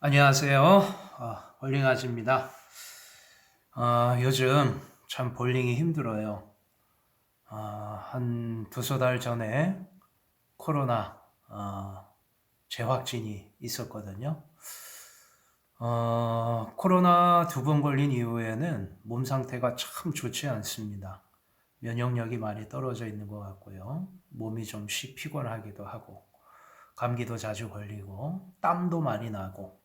안녕하세요. 볼링아지입니다. 요즘 참 볼링이 힘들어요. 한 두세 달 전에 코로나 재확진이 있었거든요. 코로나 두 번 걸린 이후에는 몸 상태가 참 좋지 않습니다. 면역력이 많이 떨어져 있는 것 같고요. 몸이 좀 피곤하기도 하고, 감기도 자주 걸리고, 땀도 많이 나고,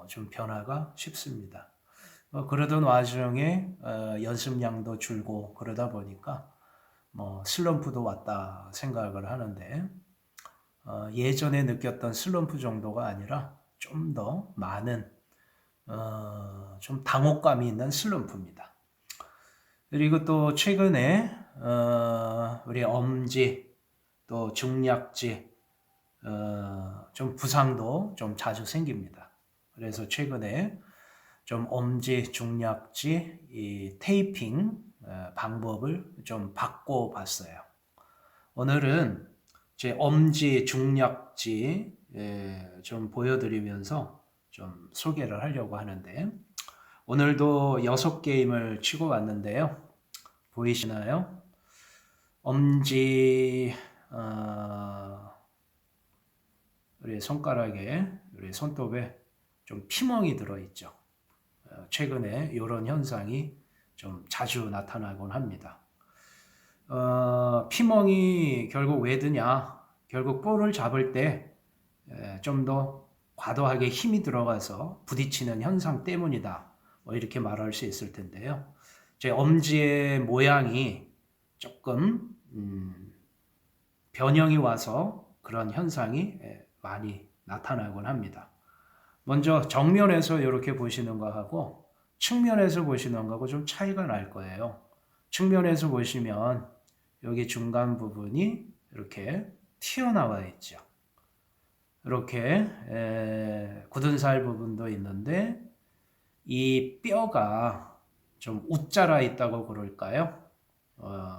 좀 변화가 쉽습니다. 그러던 와중에 연습량도 줄고 그러다 보니까 슬럼프도 왔다 생각을 하는데 예전에 느꼈던 슬럼프 정도가 아니라 좀 더 많은 좀 당혹감이 있는 슬럼프입니다. 그리고 또 최근에 우리 엄지 또 중략지 좀 부상도 좀 자주 생깁니다. 그래서 최근에 좀 엄지, 중략지 이 테이핑 방법을 좀 바꿔봤어요. 오늘은 제 엄지, 중략지 좀 보여드리면서 좀 소개를 하려고 하는데 오늘도 6게임을 치고 왔는데요. 보이시나요? 엄지 우리 손가락에 우리 손톱에 좀 피멍이 들어있죠. 최근에 이런 현상이 좀 자주 나타나곤 합니다. 피멍이 결국 왜 드냐? 결국 볼을 잡을 때 좀 더 과도하게 힘이 들어가서 부딪히는 현상 때문이다. 이렇게 말할 수 있을 텐데요. 제 엄지의 모양이 조금 변형이 와서 그런 현상이 많이 나타나곤 합니다. 먼저 정면에서 이렇게 보시는 거하고 측면에서 보시는 거하고 좀 차이가 날 거예요. 측면에서 보시면 여기 중간 부분이 이렇게 튀어나와 있죠. 이렇게 굳은 살 부분도 있는데 이 뼈가 좀 웃자라 있다고 그럴까요?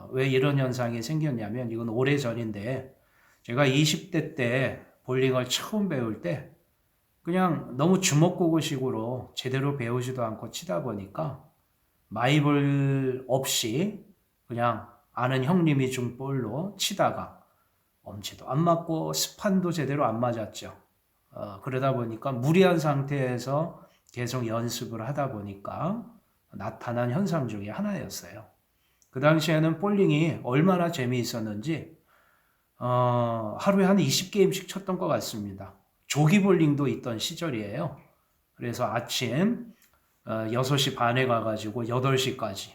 왜 이런 현상이 생겼냐면 이건 오래전인데 제가 20대 때 볼링을 처음 배울 때 그냥 너무 주먹구구식으로 제대로 배우지도 않고 치다 보니까 마이볼 없이 그냥 아는 형님이 준 볼로 치다가 엄지도 안 맞고 스판도 제대로 안 맞았죠. 그러다 보니까 무리한 상태에서 계속 연습을 하다 보니까 나타난 현상 중에 하나였어요. 그 당시에는 볼링이 얼마나 재미있었는지 하루에 한 20게임씩 쳤던 것 같습니다. 조기 볼링도 있던 시절이에요. 그래서 아침 6시 반에 가가지고 8시까지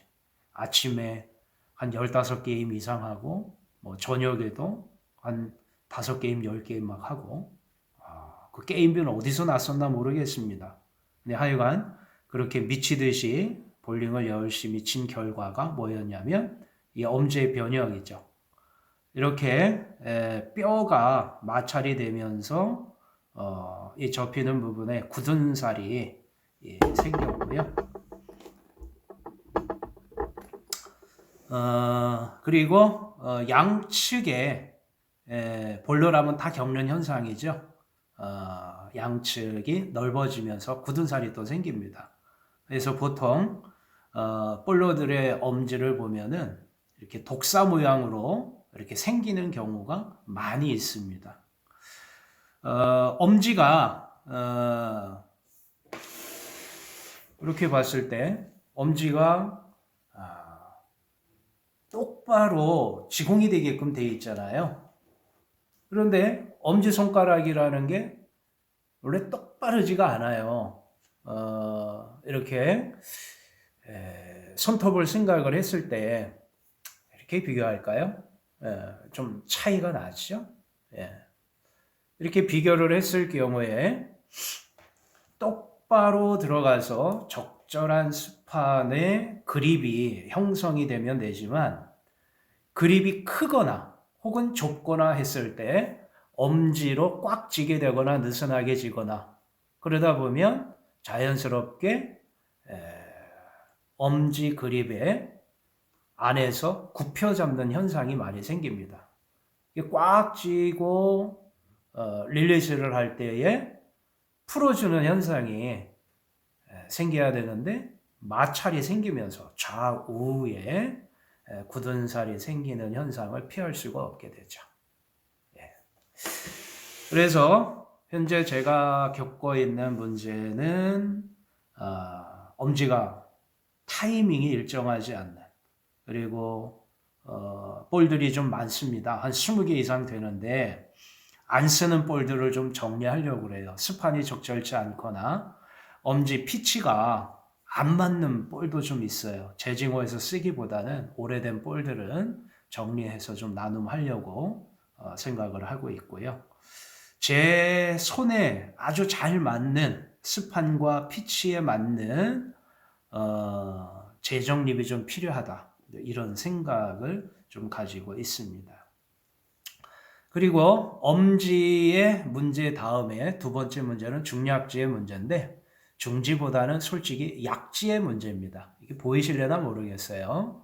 아침에 한 15게임 이상 하고 저녁에도 한 5게임, 10게임 막 하고 그 게임비는 어디서 났었나 모르겠습니다. 근데 하여간 그렇게 미치듯이 볼링을 열심히 친 결과가 뭐였냐면 이 엄지의 변형이죠. 이렇게 뼈가 마찰이 되면서 이 접히는 부분에 굳은 살이 생겼고요. 그리고 양측에 볼러라면 다 겪는 현상이죠. 양측이 넓어지면서 굳은 살이 또 생깁니다. 그래서 보통 볼러들의 엄지를 보면은 이렇게 독사 모양으로 이렇게 생기는 경우가 많이 있습니다. 엄지가 이렇게 봤을 때 엄지가 똑바로 지공이 되게끔 되어 있잖아요. 그런데 엄지손가락이라는 게 원래 똑바르지가 않아요. 이렇게 손톱을 생각을 했을 때 이렇게 비교할까요? 좀 차이가 나죠? 이렇게 비교를 했을 경우에 똑바로 들어가서 적절한 스판의 그립이 형성이 되면 되지만 그립이 크거나 혹은 좁거나 했을 때 엄지로 꽉 쥐게 되거나 느슨하게 지거나 그러다 보면 자연스럽게 엄지 그립의 안에서 굽혀 잡는 현상이 많이 생깁니다. 꽉 쥐고 릴리스를 할 때에 풀어주는 현상이 생겨야 되는데 마찰이 생기면서 좌우에 굳은 살이 생기는 현상을 피할 수가 없게 되죠. 예. 그래서 현재 제가 겪고 있는 문제는 엄지가 타이밍이 일정하지 않는, 그리고 볼들이 좀 많습니다. 한 20개 이상 되는데 안 쓰는 볼들을 좀 정리하려고 그래요. 스판이 적절치 않거나 엄지 피치가 안 맞는 볼도 좀 있어요. 재징호해서 쓰기보다는 오래된 볼들은 정리해서 좀 나눔하려고 생각을 하고 있고요. 제 손에 아주 잘 맞는 스판과 피치에 맞는 재정립이 좀 필요하다. 이런 생각을 좀 가지고 있습니다. 그리고 엄지의 문제 다음에 두 번째 문제는 중약지의 문제인데, 중지보다는 솔직히 약지의 문제입니다. 이게 보이실려나 모르겠어요.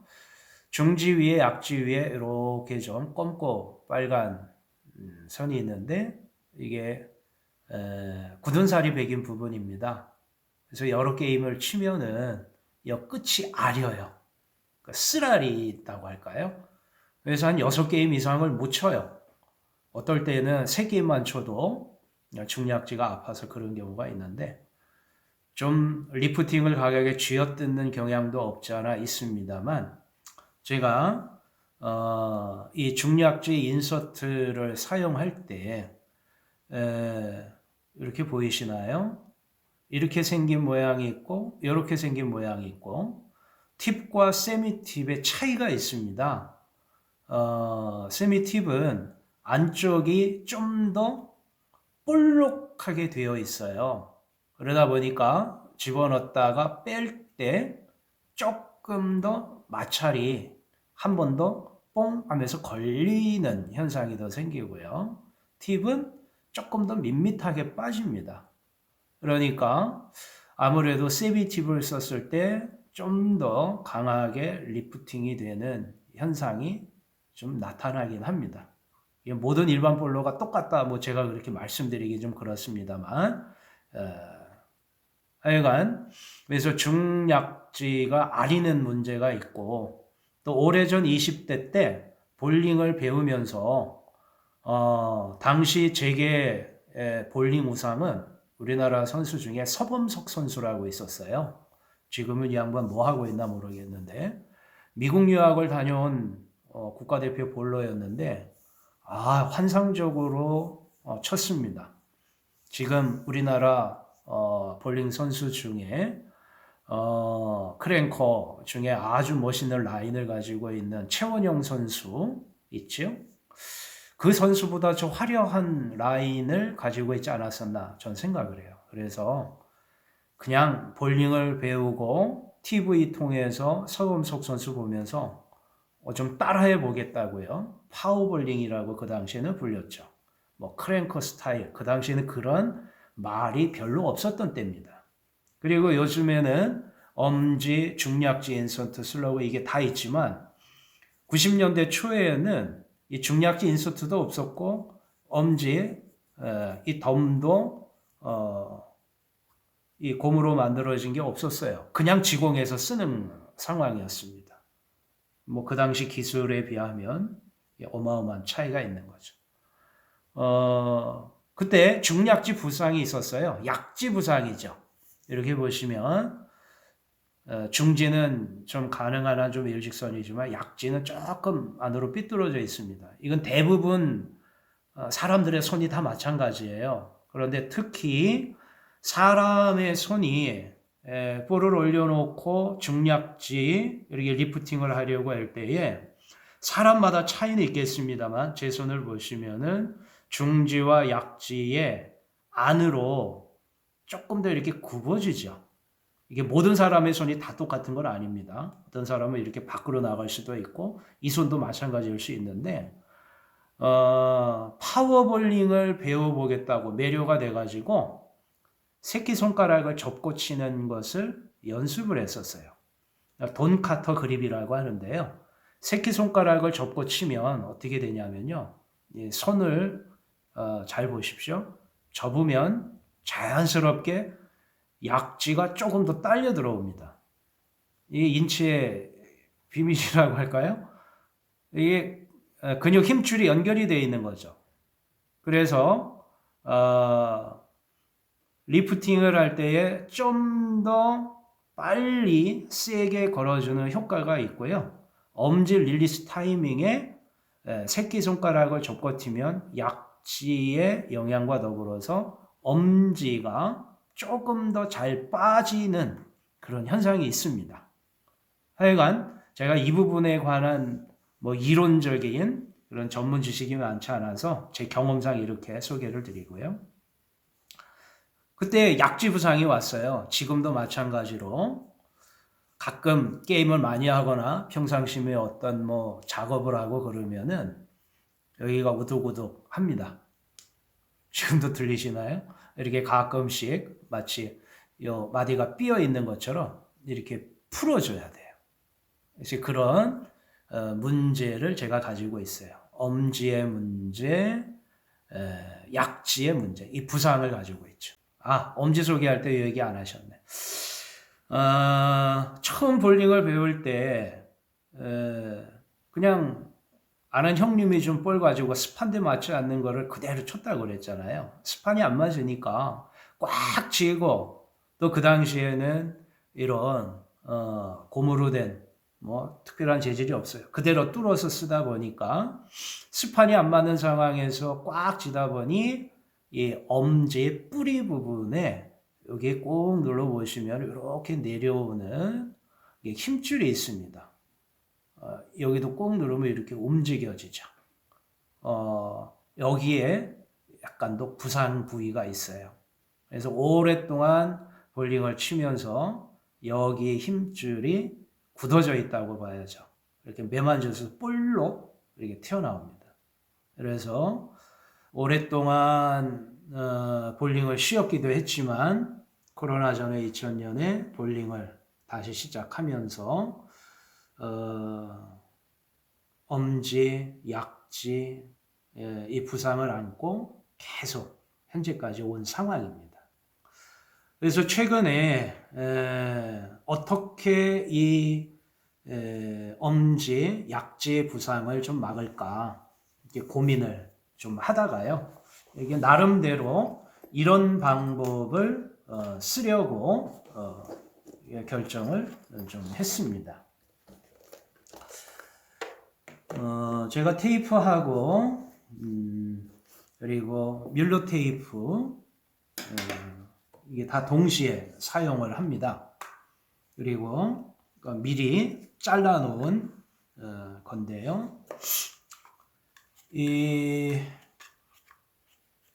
중지 위에 약지 위에 이렇게 좀 검고 빨간 선이 있는데, 이게 굳은 살이 배긴 부분입니다. 그래서 여러 게임을 치면은 이 끝이 아려요. 그러니까 쓰라리 있다고 할까요? 그래서 한 6게임 이상을 못 쳐요. 어떨 때는 3게임만 쳐도 중약지가 아파서 그런 경우가 있는데, 좀 리프팅을 가격에 쥐어뜯는 경향도 없지 않아 있습니다만, 제가 이 중약지 인서트를 사용할 때 이렇게 보이시나요? 이렇게 생긴 모양이 있고 이렇게 생긴 모양이 있고, 팁과 세미 팁의 차이가 있습니다. 세미 팁은 안쪽이 좀 더 볼록하게 되어 있어요. 그러다 보니까 집어넣었다가 뺄 때 조금 더 마찰이 한 번 더 뽕 하면서 걸리는 현상이 더 생기고요. 팁은 조금 더 밋밋하게 빠집니다. 그러니까 아무래도 세미 팁을 썼을 때 좀 더 강하게 리프팅이 되는 현상이 좀 나타나긴 합니다. 모든 일반 볼로가 똑같다, 뭐 제가 그렇게 말씀드리기 좀 그렇습니다만, 하여간 그래서 중약지가 아리는 문제가 있고, 또 오래전 20대 때 볼링을 배우면서 당시 제게 볼링 우상은 우리나라 선수 중에 서범석 선수라고 있었어요. 지금은 이 양반 뭐 하고 있나 모르겠는데, 미국 유학을 다녀온 국가대표 볼러였는데 환상적으로 쳤습니다. 지금 우리나라 볼링 선수 중에 크랭커 중에 아주 멋있는 라인을 가지고 있는 최원영 선수 있죠? 그 선수보다 좀 화려한 라인을 가지고 있지 않았었나 전 생각을 해요. 그래서 그냥 볼링을 배우고 TV 통해서 서범석 선수 보면서 좀 따라해 보겠다고요. 파워볼링이라고 그 당시에는 불렸죠. 뭐 크랭커 스타일, 그 당시에는 그런 말이 별로 없었던 때입니다. 그리고 요즘에는 엄지, 중약지 인서트 슬로우 이게 다 있지만 90년대 초에는 이 중약지 인서트도 없었고 엄지, 이 덤도 이 고무로 만들어진 게 없었어요. 그냥 지공해서 쓰는 상황이었습니다. 뭐 그 당시 기술에 비하면 어마어마한 차이가 있는 거죠. 그때 중약지 부상이 있었어요. 약지 부상이죠. 이렇게 보시면 중지는 좀 가능한 한 좀 일직선이지만 약지는 조금 안으로 삐뚤어져 있습니다. 이건 대부분 사람들의 손이 다 마찬가지예요. 그런데 특히 사람의 손이 볼을 올려놓고 중약지 이렇게 리프팅을 하려고 할 때에 사람마다 차이는 있겠습니다만 제 손을 보시면은 중지와 약지의 안으로 조금 더 이렇게 굽어지죠. 이게 모든 사람의 손이 다 똑같은 건 아닙니다. 어떤 사람은 이렇게 밖으로 나갈 수도 있고 이 손도 마찬가지일 수 있는데 파워볼링을 배워보겠다고 매료가 돼가지고 새끼손가락을 접고 치는 것을 연습을 했었어요. 돈카터 그립이라고 하는데요. 새끼손가락을 접고 치면 어떻게 되냐면요. 손을 잘 보십시오. 접으면 자연스럽게 약지가 조금 더 딸려 들어옵니다. 이 인체의 비밀이라고 할까요? 이게 근육 힘줄이 연결이 되어 있는 거죠. 그래서 리프팅을 할 때에 좀 더 빨리 세게 걸어주는 효과가 있고요. 엄지 릴리스 타이밍에 새끼손가락을 접거치면 약지의 영향과 더불어서 엄지가 조금 더 잘 빠지는 그런 현상이 있습니다. 하여간 제가 이 부분에 관한 뭐 이론적인 그런 전문 지식이 많지 않아서 제 경험상 이렇게 소개를 드리고요. 그때 약지 부상이 왔어요. 지금도 마찬가지로 가끔 게임을 많이 하거나 평상시에 어떤 뭐 작업을 하고 그러면은 여기가 우둑우둑 합니다. 지금도 들리시나요? 이렇게 가끔씩 마치 요 마디가 삐어 있는 것처럼 이렇게 풀어줘야 돼요. 그래서 그런 문제를 제가 가지고 있어요. 엄지의 문제, 약지의 문제, 이 부상을 가지고 있죠. 엄지 소개할 때 얘기 안 하셨네. 처음 볼링을 배울 때 그냥 아는 형님이 준 볼 가지고 스판데 맞지 않는 거를 그대로 쳤다고 그랬잖아요. 스판이 안 맞으니까 꽉 쥐고 또 그 당시에는 이런 고무로 된 뭐 특별한 재질이 없어요. 그대로 뚫어서 쓰다 보니까 스판이 안 맞는 상황에서 꽉 쥐다 보니 이 엄지 뿌리 부분에 여기 꼭 눌러 보시면 이렇게 내려오는 힘줄이 있습니다. 여기도 꼭 누르면 이렇게 움직여지죠. 여기에 약간 더 부상 부위가 있어요. 그래서 오랫동안 볼링을 치면서 여기 힘줄이 굳어져 있다고 봐야죠. 이렇게 매만져서 볼로 이렇게 튀어나옵니다. 그래서 오랫동안 볼링을 쉬었기도 했지만 코로나 전에 2000년에 볼링을 다시 시작하면서 엄지, 약지 이 부상을 안고 계속 현재까지 온 상황입니다. 그래서 최근에 어떻게 이 엄지, 약지의 부상을 좀 막을까 이렇게 고민을 좀 하다가요. 이게 나름대로 이런 방법을 쓰려고 결정을 좀 했습니다. 제가 테이프하고 그리고 뮬러 테이프 이게 다 동시에 사용을 합니다. 그리고 미리 잘라 놓은 건데요. 이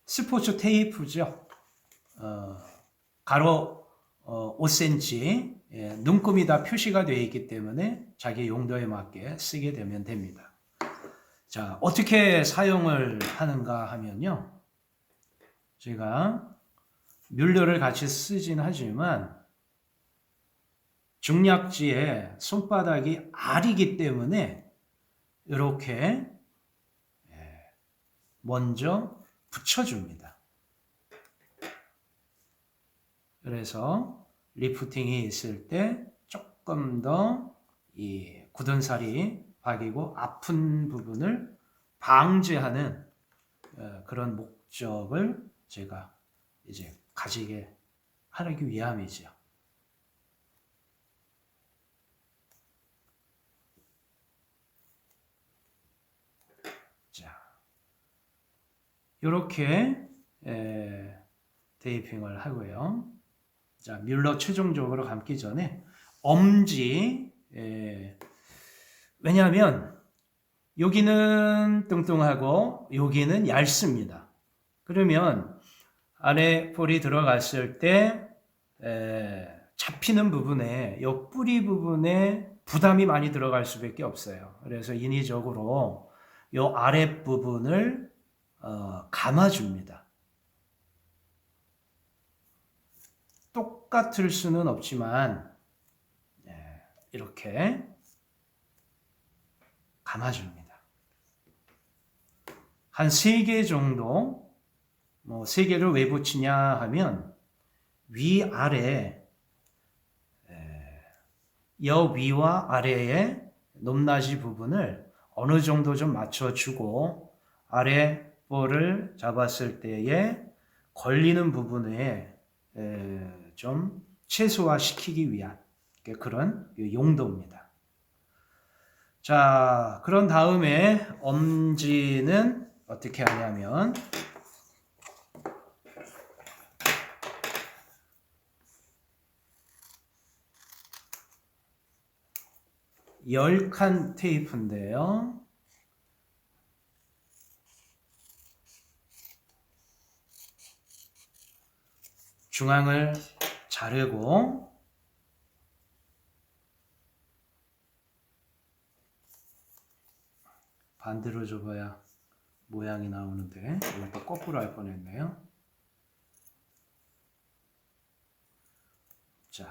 스포츠 테이프죠. 가로 5cm 눈금이 다 표시가 되어 있기 때문에 자기 용도에 맞게 쓰게 되면 됩니다. 자, 어떻게 사용을 하는가 하면요. 제가 뮬러를 같이 쓰진 하지만 중약지에 손바닥이 알이기 때문에 이렇게 먼저 붙여줍니다. 그래서 리프팅이 있을 때 조금 더 이 굳은 살이 박이고 아픈 부분을 방지하는 그런 목적을 제가 이제 가지게 하기 위함이죠. 자, 이렇게 테이핑을 하고요. 자, 뮬러 최종적으로 감기 전에 엄지 왜냐하면 여기는 뚱뚱하고 여기는 얇습니다. 그러면 안에 볼이 들어갔을 때 잡히는 부분에 이 뿌리 부분에 부담이 많이 들어갈 수밖에 없어요. 그래서 인위적으로 이 아랫 부분을 감아줍니다. 똑같을 수는 없지만 이렇게 감아줍니다. 한 3개 정도 세 개를 왜 붙이냐 하면 위아래 여위와 아래의 높낮이 부분을 어느 정도 좀 맞춰주고 아래 볼을 잡았을 때에 걸리는 부분에 좀 최소화시키기 위한 그런 용도입니다. 자, 그런 다음에 엄지는 어떻게 하냐면 열칸 테이프인데요. 중앙을 자르고 반대로 접어야 모양이 나오는데 이걸 또 거꾸로 할 뻔했네요. 자,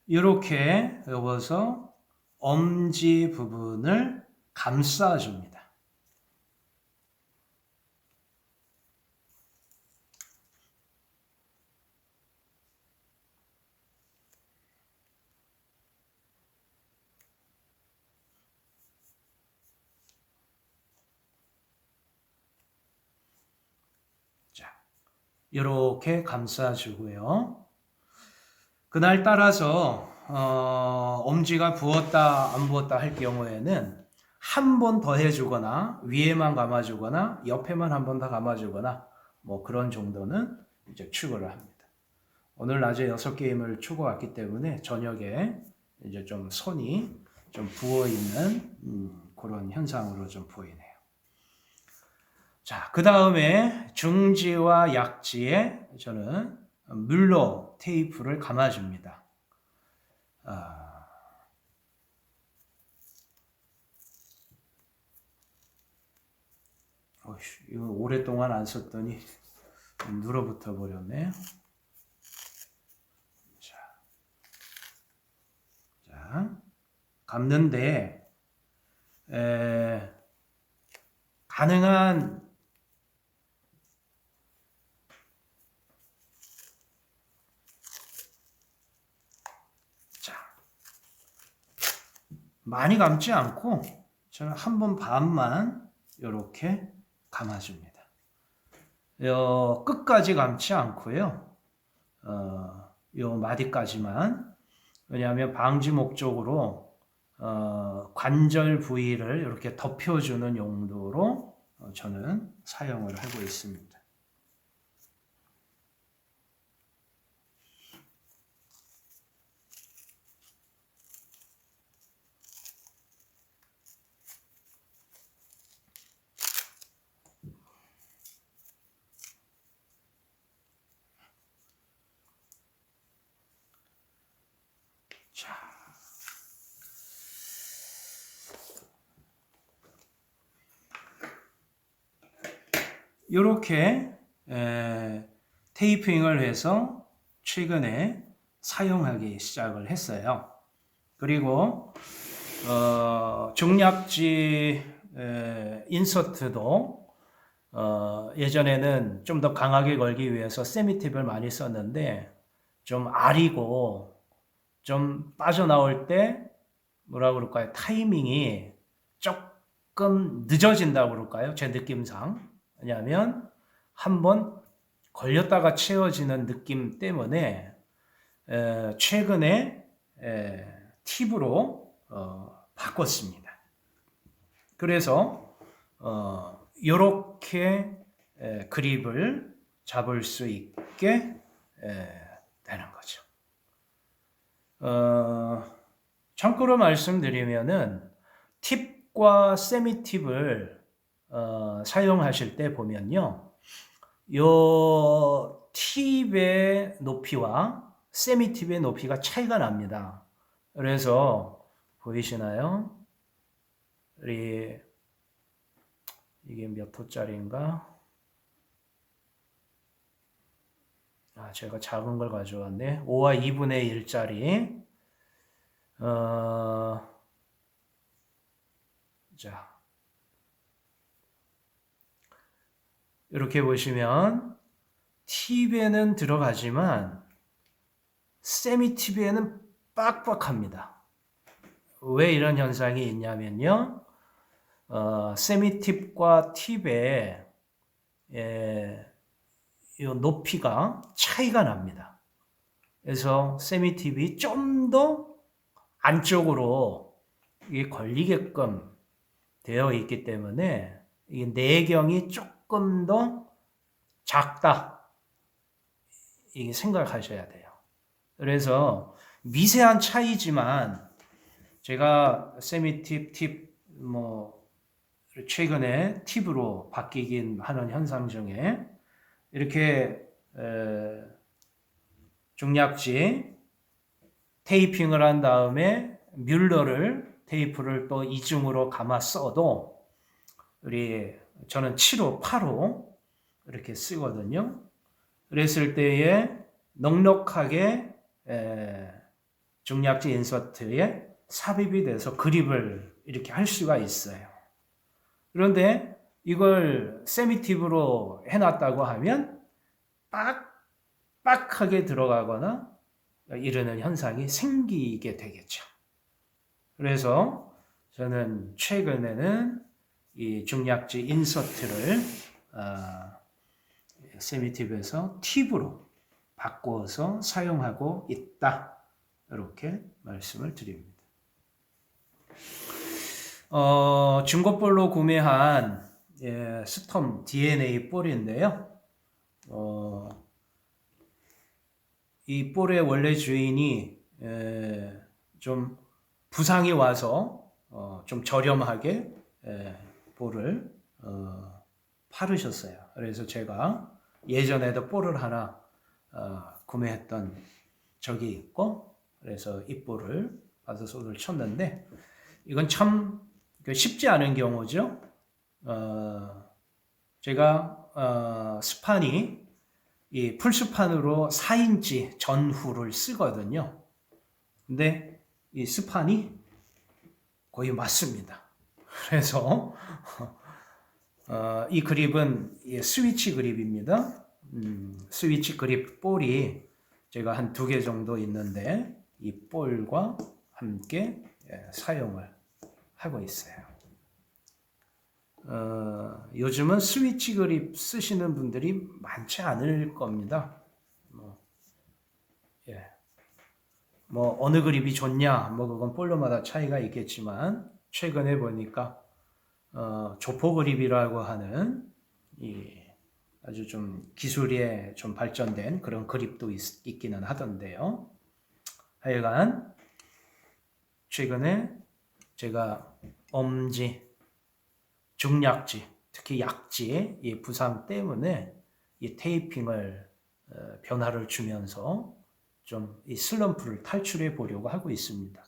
이렇게 접어서 엄지 부분을 감싸줍니다. 자, 이렇게 감싸주고요. 그날 따라서 엄지가 부었다 안 부었다 할 경우에는 한 번 더 해주거나 위에만 감아주거나 옆에만 한 번 더 감아주거나 뭐 그런 정도는 이제 추가를 합니다. 오늘 낮에 6게임을 추고 왔기 때문에 저녁에 이제 좀 손이 좀 부어 있는 그런 현상으로 좀 보이네요. 자, 그 다음에 중지와 약지에 저는 뮬러 테이프를 감아줍니다. 이거 오랫동안 안 썼더니 눌어붙어 버렸네. 자, 감는데 가능한 많이 감지 않고 저는 한 번 반만 이렇게 감아줍니다. 끝까지 감지 않고요. 요 마디까지만. 왜냐하면 방지 목적으로 관절 부위를 이렇게 덮여주는 용도로 저는 사용을 하고 있습니다. 자, 이렇게 테이핑을 해서 최근에 사용하기 시작을 했어요. 그리고 중약지 인서트도 예전에는 좀 더 강하게 걸기 위해서 세미팁을 많이 썼는데 좀 아리고 좀 빠져나올 때 뭐라 그럴까요? 타이밍이 조금 늦어진다고 그럴까요? 제 느낌상. 왜냐하면 한번 걸렸다가 채워지는 느낌 때문에 최근에 팁으로 바꿨습니다. 그래서 이렇게 그립을 잡을 수 있게 되는 거죠. 참고로 말씀드리면은 팁과 세미 팁을 사용하실 때 보면요, 요 팁의 높이와 세미 팁의 높이가 차이가 납니다. 그래서 보이시나요? 이게 몇 호짜리인가? 제가 작은 걸 가져왔네. 5와 2분의 1짜리. 자, 이렇게 보시면 팁에는 들어가지만 세미팁에는 빡빡합니다. 왜 이런 현상이 있냐면요. 세미팁과 팁의 이 높이가 차이가 납니다. 그래서 세미팁이 좀 더 안쪽으로 이게 걸리게끔 되어 있기 때문에 이 내경이 조금 더 작다. 이게 생각하셔야 돼요. 그래서 미세한 차이지만 제가 세미팁, 팁, 최근에 팁으로 바뀌긴 하는 현상 중에 이렇게 중약지 테이핑을 한 다음에 뮬러를 테이프를 또 이중으로 감아 써도 저는 7호, 8호 이렇게 쓰거든요. 그랬을 때에 넉넉하게 중약지 인서트에 삽입이 돼서 그립을 이렇게 할 수가 있어요. 그런데 이걸 세미팁으로 해놨다고 하면 빡빡하게 들어가거나 이러는 현상이 생기게 되겠죠. 그래서 저는 최근에는 이 중약지 인서트를 세미팁에서 팁으로 바꿔서 사용하고 있다. 이렇게 말씀을 드립니다. 중고볼로 구매한 스톰 DNA 볼인데요. 이 볼의 원래 주인이 좀 부상이 와서 좀 저렴하게 볼을 팔으셨어요. 그래서 제가 예전에도 볼을 하나 구매했던 적이 있고, 그래서 이 볼을 받아서 오늘 쳤는데 이건 참 쉽지 않은 경우죠. 제가 스판이 이 풀스판으로 4인치 전후를 쓰거든요. 근데 이 스판이 거의 맞습니다. 그래서 이 그립은 스위치 그립입니다. 스위치 그립 볼이 제가 한 2개 정도 있는데 이 볼과 함께 사용을 하고 있어요. 요즘은 스위치 그립 쓰시는 분들이 많지 않을 겁니다. 어느 그립이 좋냐, 그건 볼로마다 차이가 있겠지만 최근에 보니까 조포 그립이라고 하는 아주 좀 기술에 좀 발전된 그런 그립도 있기는 하던데요. 하여간 최근에 제가 엄지, 중약지, 특히 약지 이 부상 때문에 이 테이핑을 변화를 주면서 좀 이 슬럼프를 탈출해 보려고 하고 있습니다.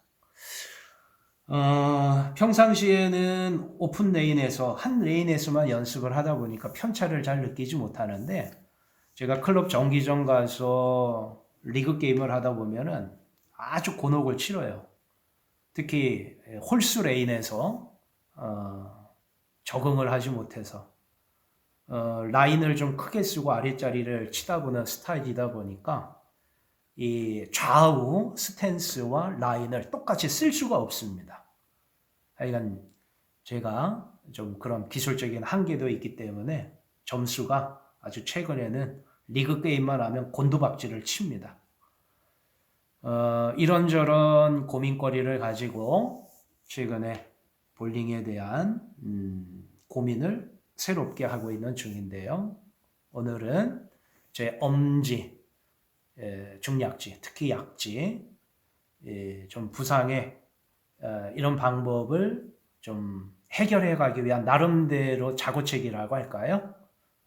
평상시에는 오픈 레인에서 한 레인에서만 연습을 하다 보니까 편차를 잘 느끼지 못하는데 제가 클럽 정기전 가서 리그 게임을 하다 보면은 아주 곤혹을 치러요. 특히 홀수 레인에서 적응을 하지 못해서 라인을 좀 크게 쓰고 아랫자리를 치다 보는 스타일이다 보니까 이 좌우 스탠스와 라인을 똑같이 쓸 수가 없습니다. 하여간 제가 좀 그런 기술적인 한계도 있기 때문에 점수가 아주 최근에는 리그 게임만 하면 곤두박질을 칩니다. 이런저런 고민거리를 가지고 최근에 볼링에 대한 고민을 새롭게 하고 있는 중인데요. 오늘은 제 엄지, 중약지, 특히 약지, 좀 부상에 이런 방법을 좀 해결해 가기 위한 나름대로 자고책이라고 할까요?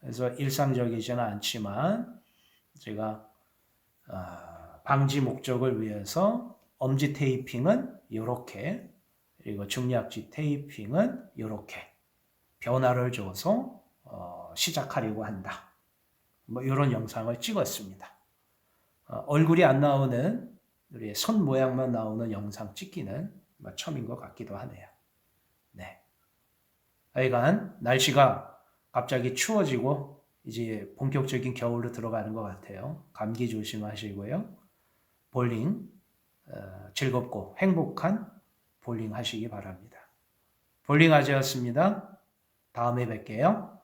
그래서 일상적이지는 않지만 제가 방지 목적을 위해서 엄지 테이핑은 이렇게, 그리고 중약지 테이핑은 이렇게 변화를 줘서 시작하려고 한다. 이런 영상을 찍었습니다. 얼굴이 안 나오는 우리 손 모양만 나오는 영상 찍기는 처음인 것 같기도 하네요. 네. 하여간 날씨가 갑자기 추워지고 이제 본격적인 겨울로 들어가는 것 같아요. 감기 조심하시고요. 볼링 즐겁고 행복한 볼링 하시기 바랍니다. 볼링 아재였습니다. 다음에 뵐게요.